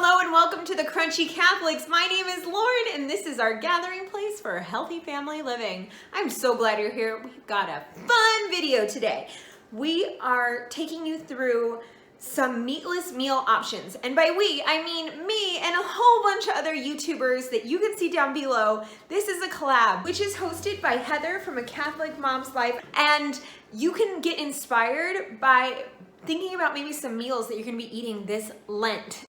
Hello and welcome to the Crunchy Catholics. My name is Lauren and this is our gathering place for healthy family living. I'm so glad you're here. We've got a fun video today. We are taking you through some meatless meal options. And by we, I mean me and a whole bunch of other YouTubers that you can see down below. This is a collab, which is hosted by Heather from A Catholic Mom's Life. And you can get inspired by thinking about maybe some meals that you're gonna be eating this Lent.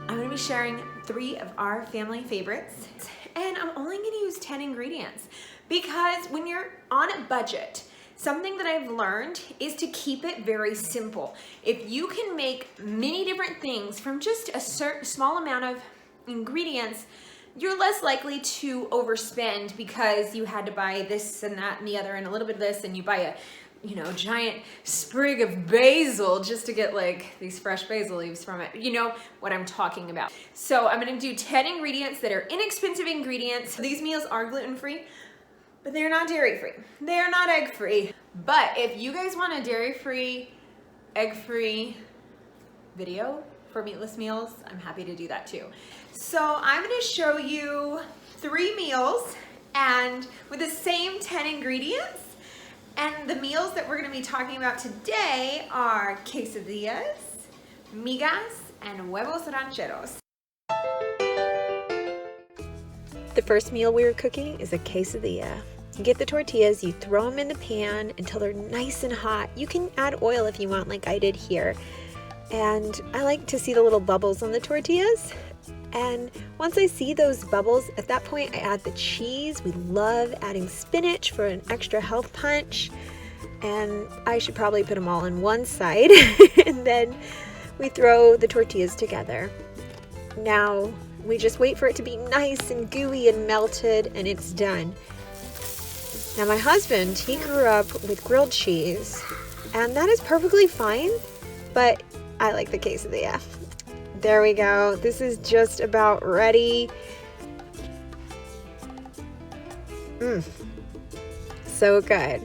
I'm gonna be sharing 3 of our family favorites, and I'm only gonna use 10 ingredients because when you're on a budget, something that I've learned is to keep it very simple. If you can make many different things from just a certain small amount of ingredients, you're less likely to overspend because you had to buy this and that and the other and a little bit of this, and you buy a giant sprig of basil just to get like these fresh basil leaves from it. You know what I'm talking about. So I'm gonna do 10 ingredients that are inexpensive ingredients. These meals are gluten-free, but they're not dairy-free. They're not egg-free. But if you guys want a dairy-free, egg-free video for meatless meals, I'm happy to do that too. So I'm gonna show you 3 meals and with the same 10 ingredients. And the meals that we're gonna be talking about today are quesadillas, migas, and huevos rancheros. The first meal we were cooking is a quesadilla. You get the tortillas, you throw them in the pan until they're nice and hot. You can add oil if you want, like I did here. And I like to see the little bubbles on the tortillas. And once I see those bubbles, at that point I add the cheese. We love adding spinach for an extra health punch. And I should probably put them all on one side. And then we throw the tortillas together. Now we just wait for it to be nice and gooey and melted, and it's done. Now my husband, he grew up with grilled cheese, and that is perfectly fine, but I like the quesadilla. There we go. This is just about ready. So good.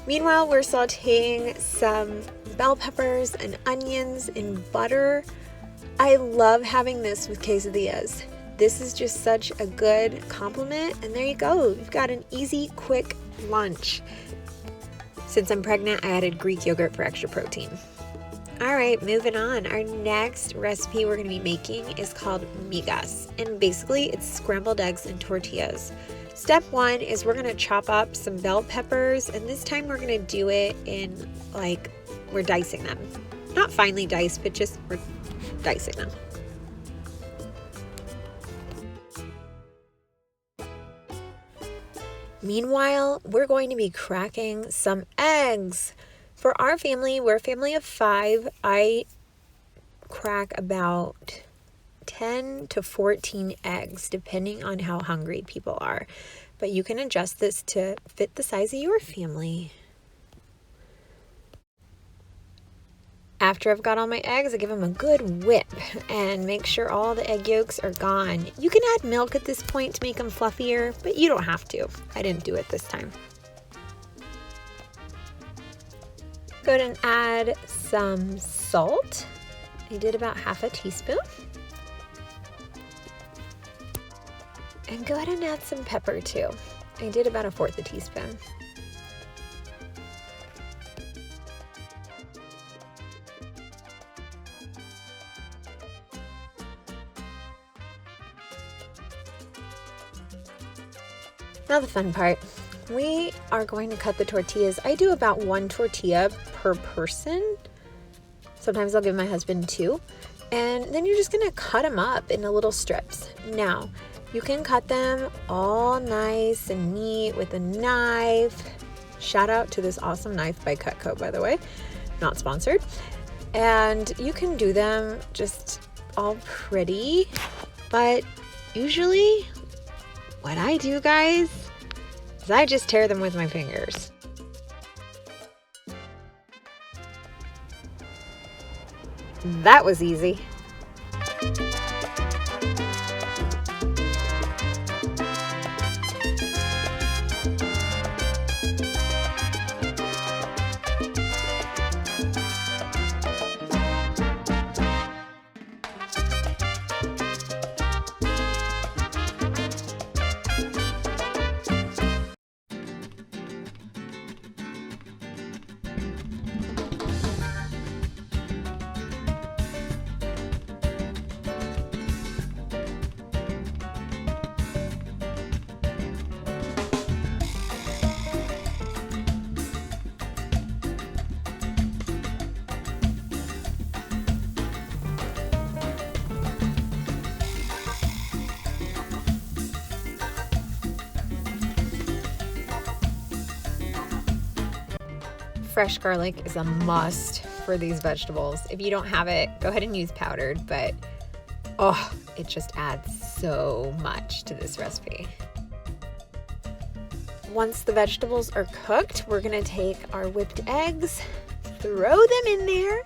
Meanwhile, we're sauteing some bell peppers and onions in butter. I love having this with quesadillas. This is just such a good compliment. And there you go. You've got an easy, quick lunch. Since I'm pregnant, I added Greek yogurt for extra protein. All right, moving on. Our next recipe we're going to be making is called migas, and basically it's scrambled eggs and tortillas. Step 1 is we're going to chop up some bell peppers, and this time we're going to do it in we're dicing them. Not finely diced, but just we're dicing them. Meanwhile, we're going to be cracking some eggs. For our family, we're a family of 5. I crack about 10 to 14 eggs, depending on how hungry people are. But you can adjust this to fit the size of your family. After I've got all my eggs, I give them a good whip and make sure all the egg yolks are gone. You can add milk at this point to make them fluffier, but you don't have to. I didn't do it this time. Go ahead and add some salt. I did about half a teaspoon. And go ahead and add some pepper too. I did about 1/4 teaspoon. Now the fun part. We are going to cut the tortillas. I do about 1 tortilla per person. Sometimes I'll give my husband 2. And then you're just going to cut them up into little strips. Now, you can cut them all nice and neat with a knife. Shout out to this awesome knife by Cutco, by the way. Not sponsored. And you can do them just all pretty. But usually, what I do, guys, is I just tear them with my fingers. That was easy. fresh garlic is a must for these vegetables. If you don't have it, go ahead and use powdered, but oh, it just adds so much to this recipe. Once the vegetables are cooked, we're gonna take our whipped eggs, throw them in there,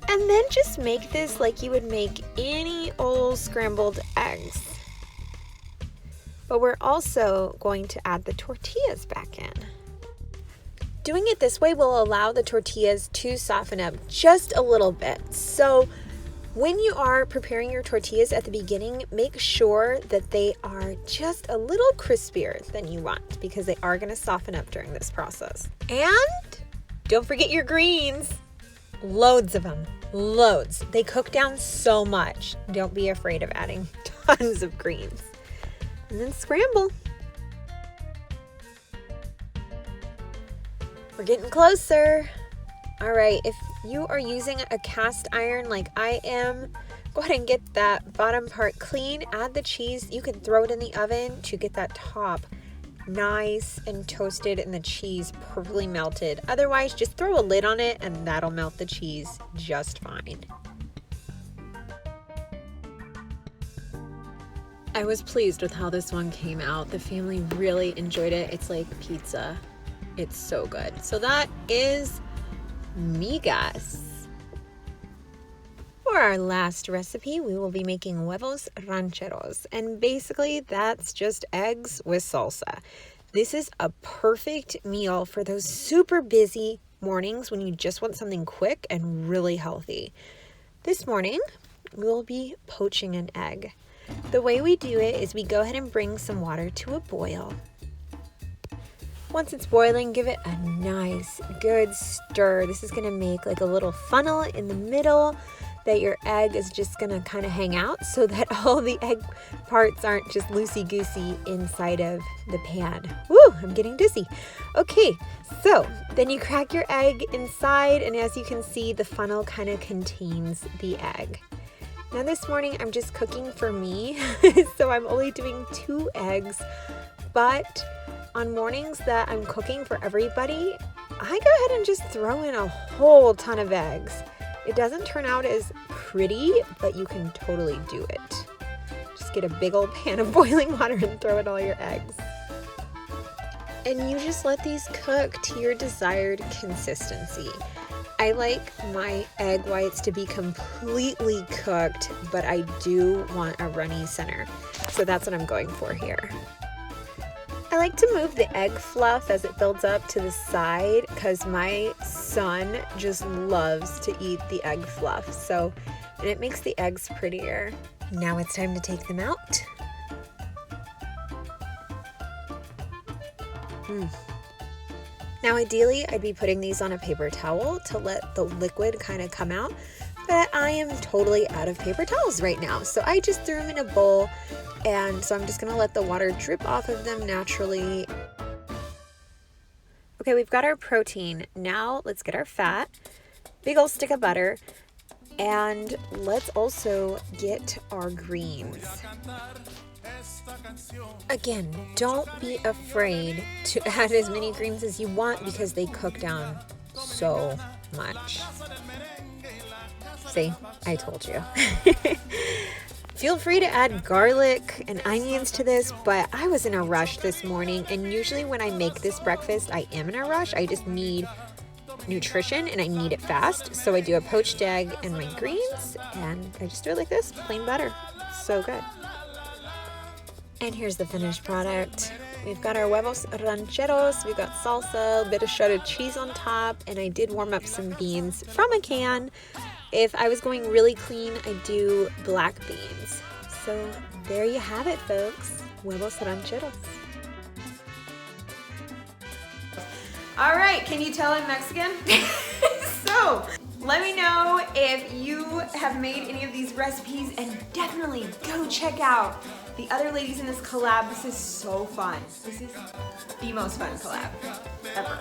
and then just make this like you would make any old scrambled eggs. But we're also going to add the tortillas back in. Doing it this way will allow the tortillas to soften up just a little bit. So when you are preparing your tortillas at the beginning, make sure that they are just a little crispier than you want, because they are going to soften up during this process. And don't forget your greens. Loads of them. Loads. They cook down so much. Don't be afraid of adding tons of greens. And then scramble. We're getting closer. All right, if you are using a cast iron like I am, go ahead and get that bottom part clean, add the cheese. You can throw it in the oven to get that top nice and toasted and the cheese perfectly melted. Otherwise, just throw a lid on it and that'll melt the cheese just fine. I was pleased with how this one came out. The family really enjoyed it. It's like pizza. It's so good. So that is migas. For our last recipe, we will be making huevos rancheros. And basically, that's just eggs with salsa. This is a perfect meal for those super busy mornings when you just want something quick and really healthy. This morning, we will be poaching an egg. The way we do it is we go ahead and bring some water to a boil. Once it's boiling, give it a nice, good stir. This is gonna make like a little funnel in the middle that your egg is just gonna kind of hang out so that all the egg parts aren't just loosey-goosey inside of the pan. Woo, I'm getting dizzy. Okay, so then you crack your egg inside, and as you can see, the funnel kind of contains the egg. Now this morning I'm just cooking for me, so I'm only doing 2 eggs, but on mornings that I'm cooking for everybody, I go ahead and just throw in a whole ton of eggs. It doesn't turn out as pretty, but you can totally do it. Just get a big old pan of boiling water and throw in all your eggs. And you just let these cook to your desired consistency. I like my egg whites to be completely cooked, but I do want a runny center. So that's what I'm going for here. I like to move the egg fluff as it builds up to the side because my son just loves to eat the egg fluff. And it makes the eggs prettier. Now it's time to take them out. Now ideally I'd be putting these on a paper towel to let the liquid kind of come out, but I am totally out of paper towels right now. So I just threw them in a bowl, and so I'm just gonna let the water drip off of them naturally. Okay, we've got our protein. Now let's get our fat, big old stick of butter, and let's also get our greens. Again, don't be afraid to add as many greens as you want because they cook down so much. See, I told you. Feel free to add garlic and onions to this, but I was in a rush this morning, and usually when I make this breakfast, I am in a rush. I just need nutrition and I need it fast. So I do a poached egg and my greens, and I just do it like this, plain butter. So good. And here's the finished product. We've got our huevos rancheros, we've got salsa, a bit of shredded cheese on top, and I did warm up some beans from a can. If I was going really clean, I do black beans. So there you have it, folks. Huevos rancheros. All right, can you tell I'm Mexican? So, let me know if you have made any of these recipes, and definitely go check out the other ladies in this collab. This is so fun. This is the most fun collab ever.